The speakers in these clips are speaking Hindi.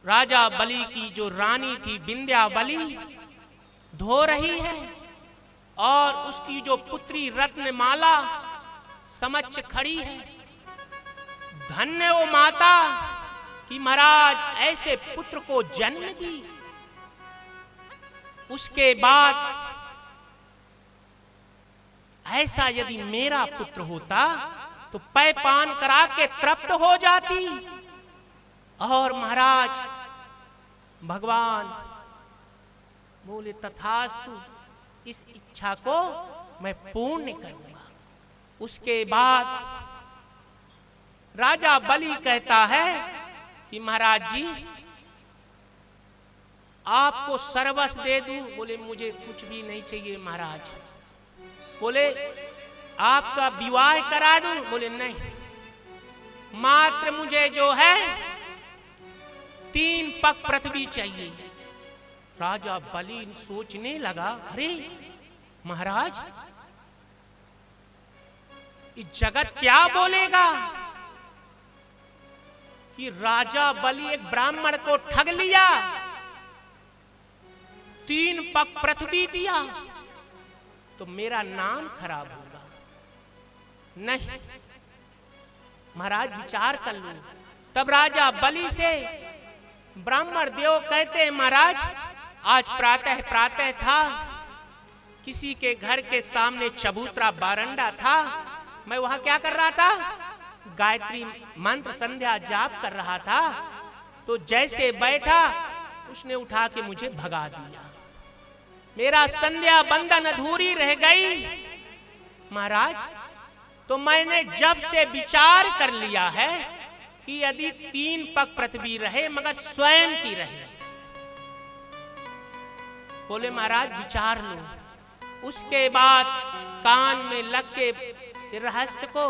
राजा बलि की जो रानी थी विंध्यावली धो रही है और उसकी जो पुत्री रत्नमाला समक्ष खड़ी है। धन्य वो माता कि महाराज ऐसे पुत्र को जन्म दी। उसके बाद ऐसा यदि मेरा पुत्र होता तो पैपान करा के तृप्त हो जाती। और महाराज भगवान बोले तथास्तु, इस इच्छा को मैं पूर्ण करूंगा। उसके बाद राजा बलि कहता है कि महाराज जी आपको सर्वस्व दे दूं। बोले मुझे कुछ भी नहीं चाहिए महाराज। बोले आपका विवाह करा दूं। बोले नहीं, मात्र मुझे जो है 3 पग पृथ्वी चाहिए। राजा बलि सोचने लगा, अरे महाराज इस जगत क्या बोलेगा कि राजा बलि एक ब्राह्मण को ठग लिया, 3 पग पृथ्वी दिया, तो मेरा नाम खराब होगा। नहीं महाराज विचार कर लो। तब राजा बलि से ब्राह्मण देव कहते हैं महाराज आज प्रातः था, किसी के घर के सामने चबूतरा बारंडा था, मैं वहां क्या कर रहा था, गायत्री मंत्र संध्या जाप कर रहा था। तो जैसे बैठा उसने उठा के मुझे भगा दिया, मेरा संध्या बंधन अधूरी रह गई। महाराज तो मैंने जब से विचार कर लिया है कि यदि 3 पग पृथ्वी रहे मगर स्वयं की रहे। बोले महाराज विचार लो। उसके बाद कान में लग के रहस्य को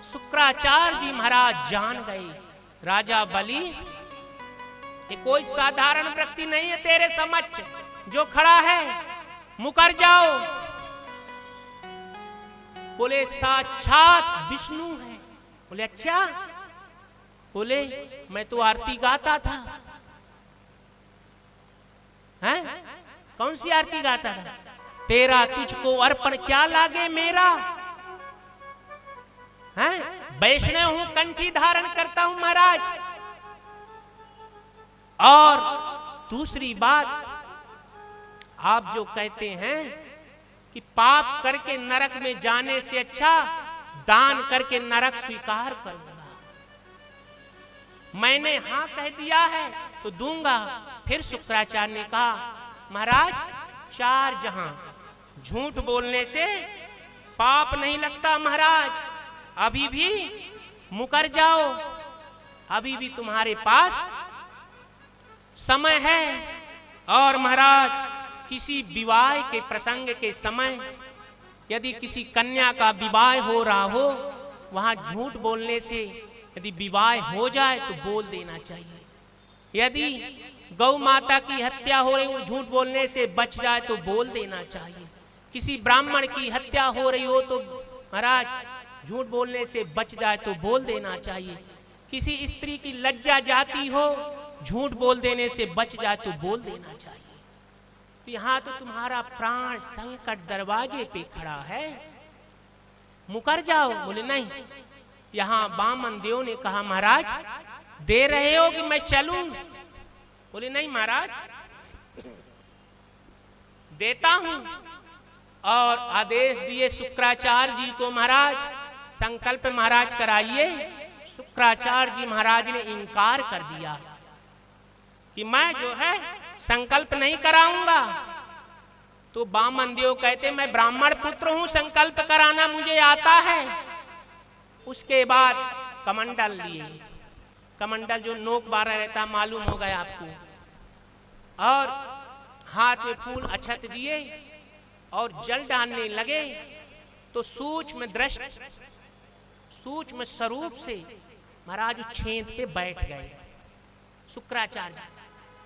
शुक्राचार्य जी महाराज जान गए। राजा बलि ये कोई साधारण व्यक्ति नहीं है तेरे समक्ष जो खड़ा है, मुकर जाओ। बोले साक्षात विष्णु है। बोले अच्छा। बोले मैं तो आरती गाता था। हैं? कौन सी आरती गाता था? तेरा तुझको अर्पण क्या लागे मेरा। हैं? वैष्णव हूं, कंठी धारण करता हूं महाराज। और दूसरी बात आप जो कहते हैं कि पाप करके नरक में जाने से अच्छा दान करके नरक स्वीकार करूंगा। मैंने हां कह दिया है तो दूंगा। फिर शुक्राचार्य ने कहा महाराज 4 जहां झूठ बोलने से पाप नहीं लगता महाराज, अभी भी मुकर जाओ, अभी भी तुम्हारे पास समय है। और महाराज किसी विवाह के प्रसंग के समय यदि किसी कन्या का विवाह हो रहा हो, वहां झूठ बोलने से यदि विवाह हो जाए तो बोल देना चाहिए। यदि गौ माता की हत्या हो रही हो, झूठ बोलने से बच जाए तो बोल देना चाहिए। किसी ब्राह्मण की हत्या हो रही हो तो महाराज झूठ बोलने से बच जाए तो बोल देना चाहिए। किसी स्त्री की लज्जा जाती हो, झूठ बोल देने से बच जाए तो बोल देना चाहिए। तो यहां तो तुम्हारा प्राण संकट दरवाजे पे खड़ा है, मुकर जाओ। बोले नहीं। यहां बामन देव ने कहा महाराज दे रहे हो कि मैं चलूं। बोले नहीं महाराज देता हूं। और आदेश दिए शुक्राचार्य जी को, महाराज संकल्प महाराज कराइए। शुक्राचार्य जी महाराज ने इनकार कर दिया कि मैं जो है संकल्प नहीं कराऊंगा। तो बामन देव कहते मैं ब्राह्मण पुत्र हूं, संकल्प कराना मुझे आता है। उसके बाद कमंडल लिए, कमंडल जो नोक बारह रहता मालूम होगा आपको, और हाथ में फूल अक्षत दिए और जल डालने लगे। तो सूक्ष्म दृष्टि सूक्ष्म स्वरूप से महाराज उस छेद पे बैठ गए। शुक्राचार्य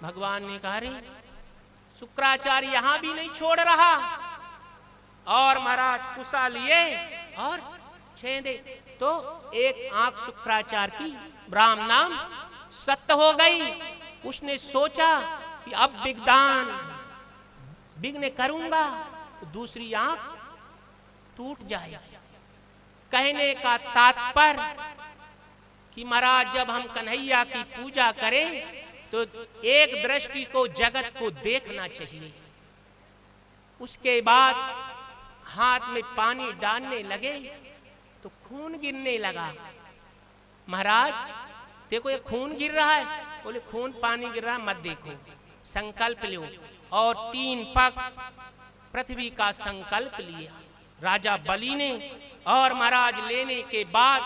भगवान ने कहा रे शुक्राचार्य यहां भी नहीं छोड़ रहा। और महाराज कुशा लिए और छेदे तो एक आंख शुक्राचार्य की ब्राह्म नाम सत्य हो गई। उसने सोचा कि अब विघ्न करूंगा तो दूसरी आंख टूट जाएगी। कहने का तात्पर्य कि महाराज जब हम कन्हैया की पूजा करें तो एक दृष्टि को जगत को देखना चाहिए। उसके बाद हाथ में पानी डालने लगे तो खून गिरने लगा। महाराज देखो ये खून गिर रहा है। बोले खून पानी गिर रहा है मत देखो, संकल्प लो। और 3 पग पृथ्वी का संकल्प लिया राजा बलि ने। और महाराज लेने के बाद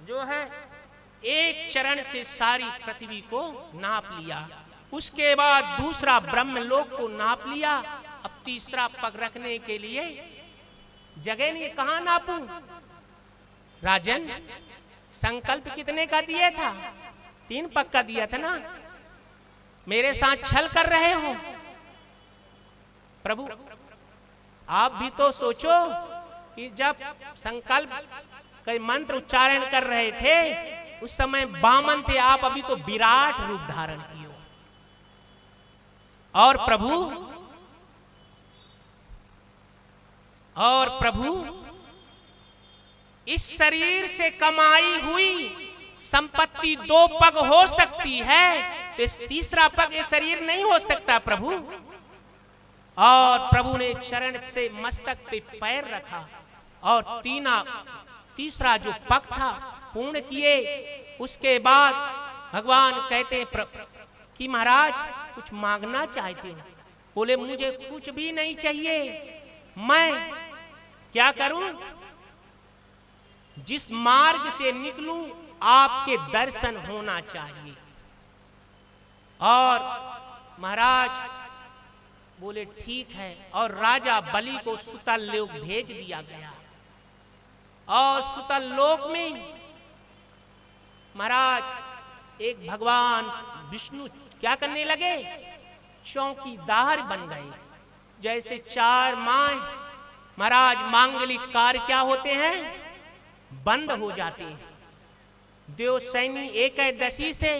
जो है एक चरण से सारी पृथ्वी को नाप लिया। उसके बाद दूसरा ब्रह्मलोक को नाप लिया। अब तीसरा पग रखने के लिए जगह नहीं, कहां नापूं? राजन संकल्प कितने का दिया था? 3 पग का दिया था ना। मेरे साथ छल कर रहे हो प्रभु। आप भी तो सोचो कि जब संकल्प का मंत्र उच्चारण कर रहे थे उस समय बामन थे, आप अभी तो विराट रूप धारण किए हो। और प्रभु इस शरीर से कमाई हुई संपत्ति 2 पग हो सकती है, तो इस तीसरा पग ये शरीर नहीं हो सकता प्रभु। और प्रभु ने चरण से मस्तक पे पैर रखा और तीसरा जो पग था पूर्ण किए। उसके बाद भगवान कहते हैं कि महाराज कुछ मांगना चाहते हैं? बोले मुझे कुछ भी नहीं चाहिए, मैं क्या करूं? जिस मार्ग से निकलूं आपके दर्शन होना चाहिए। और महाराज बोले ठीक है। और राजा बलि को सुतल लोक भेज दिया गया। और सुतल लोक में महाराज एक भगवान विष्णु क्या करने लगे? चौकीदार बन गए। जैसे 4 माह महाराज मांगलिक कार्य क्या होते हैं? बंद हो जाते हैं। देव सैनी एकादशी से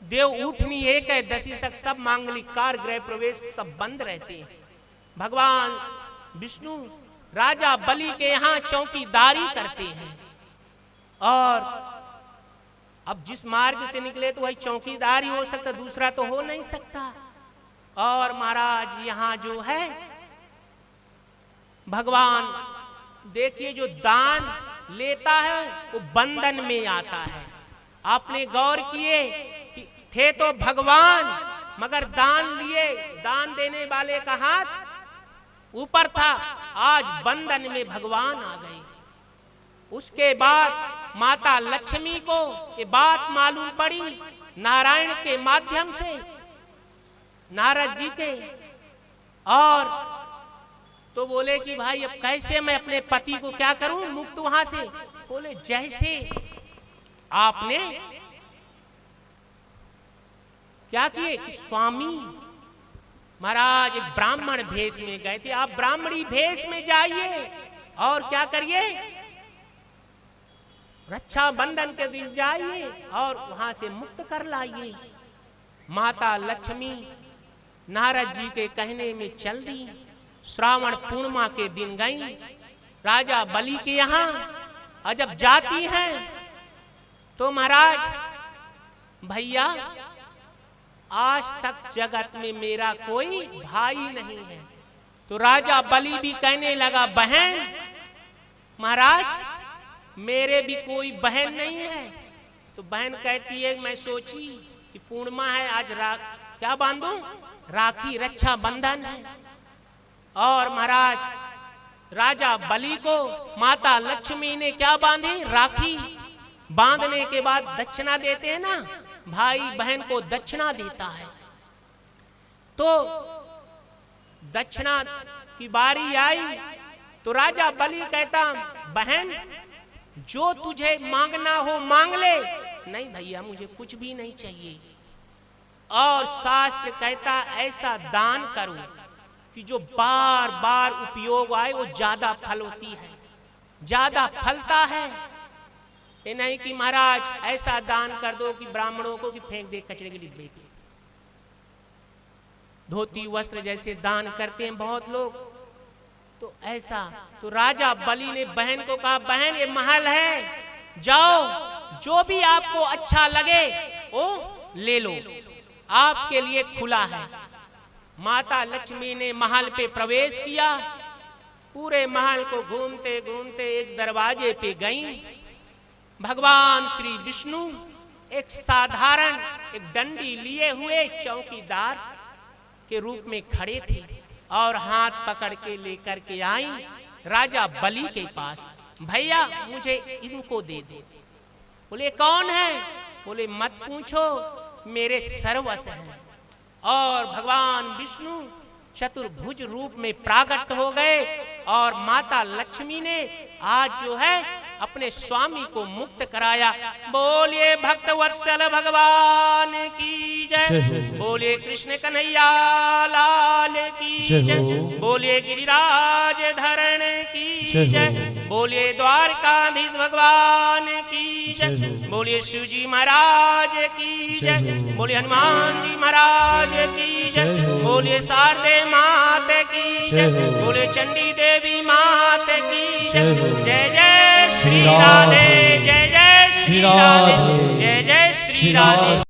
देव उठनी एकादशी तक सब मांगलिक कार्य गृह प्रवेश सब बंद रहते हैं। भगवान विष्णु राजा बलि के यहाँ चौकीदारी करते हैं। और अब जिस मार्ग से निकले तो वही चौकीदार ही हो सकता, दूसरा तो हो नहीं सकता। और महाराज यहाँ जो है भगवान देखिए जो दान लेता है वो बंधन में आता है। आपने गौर किए कि थे तो भगवान मगर दान लिए, दान देने वाले का हाथ ऊपर था, आज बंधन में भगवान आ गए। उसके बाद माता लक्ष्मी को ये बात मालूम पड़ी नारायण के माध्यम से, नारद जी के। और तो बोले कि भाई अब कैसे मैं अपने पति को क्या करूं मुक्त वहां से? बोले जैसे आपने क्या किए कि स्वामी महाराज एक ब्राह्मण भेष में गए थे, आप ब्राह्मणी भेष में जाइए और क्या करिए? रक्षा बंधन के दिन जाइए और वहां से मुक्त कर लाइए। माता लक्ष्मी नारद जी के कहने में चल दी। श्रावण पूर्णिमा के दिन गई राजा बलि के यहाँ। और जब जाती हैं तो महाराज भैया आज तक जगत में मेरा कोई भाई नहीं है। तो राजा बलि भी कहने लगा बहन महाराज मेरे भी कोई बहन नहीं है। तो बहन कहती है मैं सोची कि पूर्णिमा है आज क्या बांधूं? राखी, रक्षा बंधन है। और महाराज राजा बलि को माता लक्ष्मी ने क्या बांधी? राखी। बांधने के बाद दक्षिणा देते हैं ना, भाई बहन को दक्षिणा देता है। तो दक्षिणा की बारी आई तो राजा बलि कहता बहन जो तुझे मांगना हो मांग ले। नहीं भैया मुझे कुछ भी नहीं चाहिए। और शास्त्र कहता ऐसा दान करो कि जो बार बार उपयोग आए, वो ज्यादा फल होती है, ज्यादा फलता है। ये नहीं कि महाराज ऐसा दान कर दो कि ब्राह्मणों को कि फेंक दे कचरे के डिब्बे पे। धोती वस्त्र जैसे दान करते हैं बहुत लोग, तो ऐसा। तो राजा बलि ने बहन को कहा, बहन ये महल है, जाओ जो भी आपको अच्छा लगे वो ले लो, आपके लिए खुला है। माता लक्ष्मी ने महल पे प्रवेश किया, पूरे महल को घूमते घूमते एक दरवाजे पे गई। भगवान श्री विष्णु एक साधारण एक डंडी लिए हुए चौकीदार के रूप में खड़े थे और हाथ पकड़ के लेकर के आई राजा बलि के पास। भैया मुझे इनको दे दो। बोले कौन है? बोले मत पूछो, मेरे सर्वस्व हैं। और भगवान विष्णु चतुर्भुज रूप में प्राकट हो गए और माता लक्ष्मी ने आज जो है अपने स्वामी को मुक्त कराया। बोलिए भक्त वत्सल भगवान की जय, बोलिए कृष्ण कन्हैया लाल की जय, बोलिए गिरिराज धरण की जय, बोलिए द्वारकाधीश भगवान की जय, बोलिए शिव जी महाराज की जय, बोलिए हनुमान जी महाराज की जय, बोलिए शारदे मात की जय, बोलिए चंडी देवी मात की जय। जय जय श्री राधे, जय जय श्री राधे, जय जय श्री राधे।